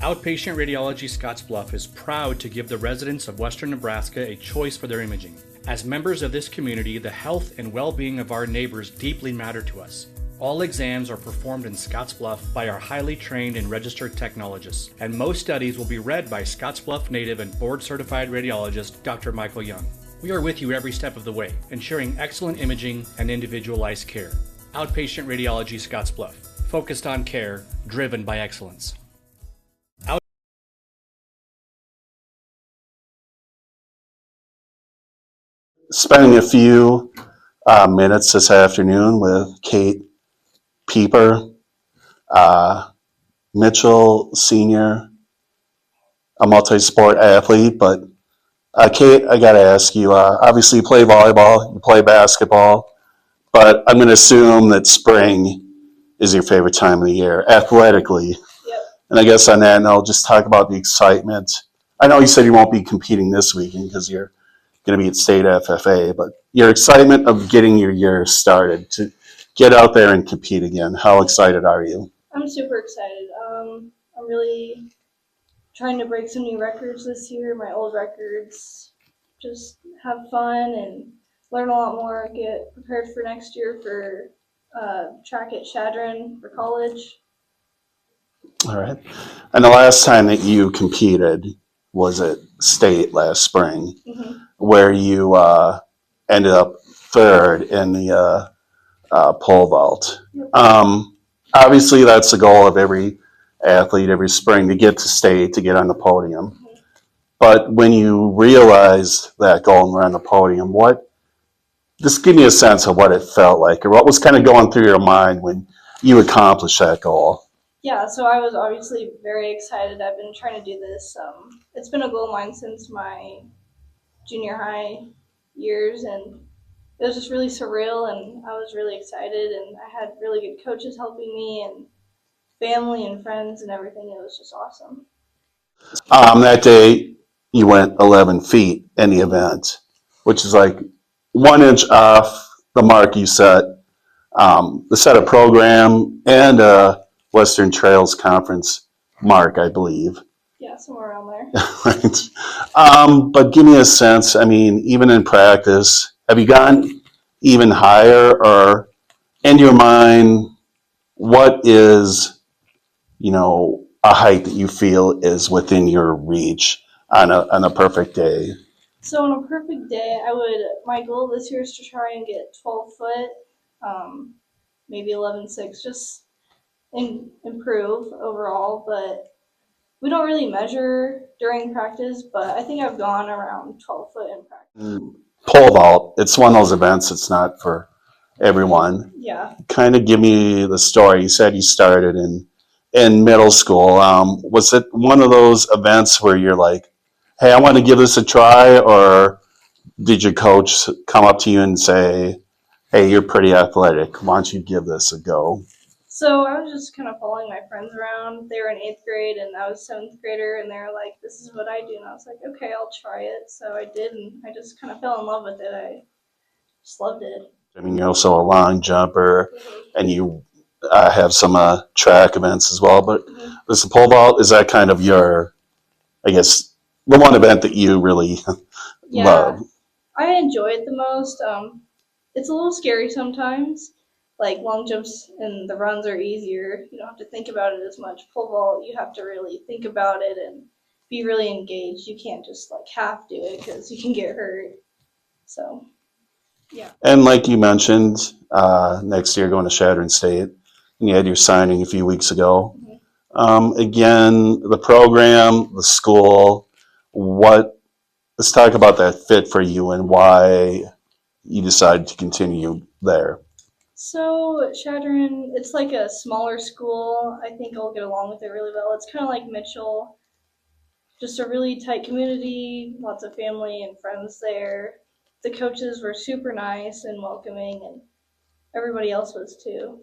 Outpatient Radiology Scottsbluff is proud to give the residents of Western Nebraska a choice for their imaging. As members of this community, the health and well-being of our neighbors deeply matter to us. All exams are performed in Scottsbluff by our highly trained and registered technologists, and most studies will be read by Scottsbluff native and board-certified radiologist Dr. Michael Young. We are with you every step of the way, ensuring excellent imaging and individualized care. Outpatient Radiology Scottsbluff, focused on care, driven by excellence. Spending a few minutes this afternoon with Kate Pieper, Mitchell Senior, a multi-sport athlete. But Kate, I got to ask you, obviously you play volleyball, you play basketball, but I'm going to assume that spring is your favorite time of the year, athletically. Yep. And I guess on that note, just talk about the excitement. I know you said you won't be competing this weekend because you're going to be at state FFA, but your excitement of getting your year started to get out there and compete again. How excited are you? I'm super excited. I'm really trying to break some new records this year, my old records, just have fun and learn a lot more, get prepared for next year for track at Chadron for college. All right. And the last time that you competed was at state last spring, where you ended up third in the pole vault. Obviously, that's the goal of every athlete every spring, to get to state, to get on the podium. But when you realized that goal and were on the podium, just give me a sense of what it felt like, or what was kind of going through your mind when you accomplished that goal? Yeah, so I was obviously very excited. I've been trying to do this. It's been a goal of mine since my junior high years, and it was just really surreal, and I was really excited, and I had really good coaches helping me, and family and friends and everything. It was just awesome. That day, you went 11 feet in the event, which is like 1 inch off the mark you set. The set a program and a Western Trails Conference mark, I believe. Yeah, somewhere around there. Right. But give me a sense, I mean, even in practice, have you gotten even higher, or in your mind, what is, a height that you feel is within your reach on a perfect day? So on a perfect day, my goal this year is to try and get 12 foot, maybe 11.6, just improve overall. But we don't really measure during practice, but I think I've gone around 12 foot in practice. Pole vault, it's one of those events, it's not for everyone. Yeah. Kind of give me the story. You said you started in middle school. Was it one of those events where you're like, hey, I want to give this a try, or did your coach come up to you and say, hey, you're pretty athletic, why don't you give this a go? So I was just kind of following my friends around. They were in 8th grade and I was 7th grader, and they were like, this is what I do. And I was like, okay, I'll try it. So I did, and I just kind of fell in love with it. I just loved it. I mean, you're also a long jumper, and you have some track events as well. But this pole vault, is that kind of your, I guess, the one event that you really love? I enjoy it the most. It's a little scary sometimes. Like long jumps and the runs are easier. You don't have to think about it as much. Pole vault, you have to really think about it and be really engaged. You can't just like half do it because you can get hurt. So, yeah. And like you mentioned, next year going to Chadron State, and you had your signing a few weeks ago. Again, the program, the school, let's talk about that fit for you and why you decided to continue there. So Chadron, it's like a smaller school. I think I'll get along with it really well. It's kind of like Mitchell, just a really tight community, lots of family and friends there. The coaches were super nice and welcoming, and everybody else was too.